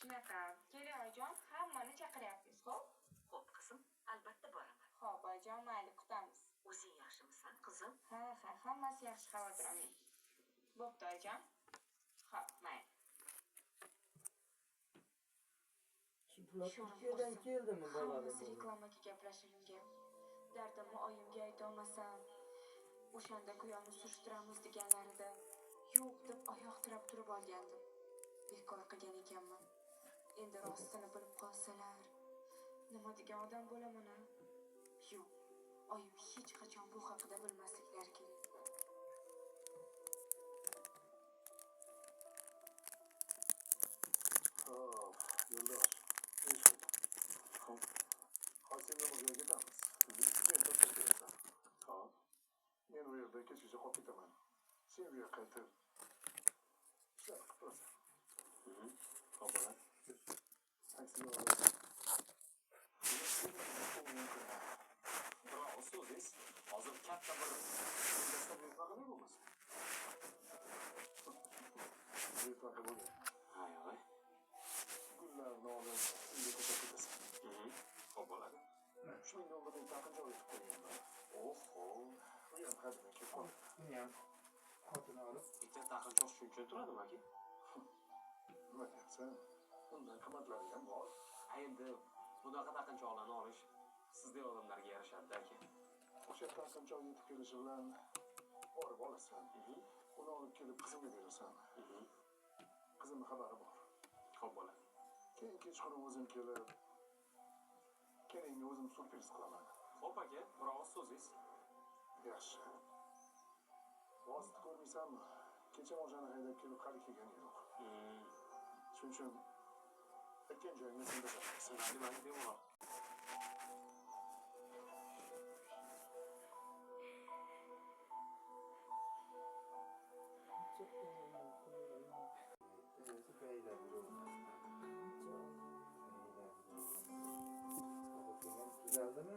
Shunaqa. Keling oyijon, hammani chaqiryapmiz, xo'p? Xo'p, qizim, albatta boraman. Xo'p, oyijon, mayli, kutamiz. O'zing yaxshimisan, qizim? Ha, hammasi yaxshi, xavotir olmang. Bo'pti, oyijon. Xo'p, mayli. Turkiyadan keldimi bolali Hammasi bola? reklamaga gaplashilinga. Dardimni oyimga aytolmasam, o'shanda kuyovni surishtiramiz deganlarida yo'q deb oyoq tirab turib olgandim. Bekor qilgan ekanman. Endi rostini bilib qolsalar, nima degan odam bo'laman a? Yo'q, oyim hech qachon bu haqida bilmasliklari kerak. Yo'ldosh, hozir nima joyga ketamiz? Men topib kelasan. Xo'p. Men u yerda kechgacha qolib ketaman. Sen bu yerga qaytib ishlar qilib turasan. Xo'p, bola. Taksi yo'li. Biroq so'zingiz hozir katta bir dastlab buyurtmaga bo'lmasin. Buyurtmaga bo'lgan. Ha, yo'q. Gullarni olib uyga ko'tarib ketasan. Xo'p bo'ladi. Shuning o'rnida men taqinchoq yetib qo'yganman. Oho, u ham qadimga kelib qoldi. Uni ham xotini olib. Bitta taqinchoq shuncha turadimi aka? Nima deyapsan? Undan qimmatlari ham bor. Endi bunaqa taqinchoqlarni olish sizdek odamlarga yarashadi aka. O'sha taqinchoq yetib kelishi bilan borib olasan. Uni olib kelib qizimga berasan. Qizimning xabari bor. Xo'p bo'ladi. Keyin kechqurun o'zim kelib, kelingni o'zim surpriz qilaman. Xo'p aka, biroz so'zingiz. Yaxshi. Vosita ko'rmaysanmi? Kecha mojani haydab kelib hali kelgani yo'q. Shuning uchun aytgan joyingga sen tashlamaysan. Nima bemalol. Tuzaldimi?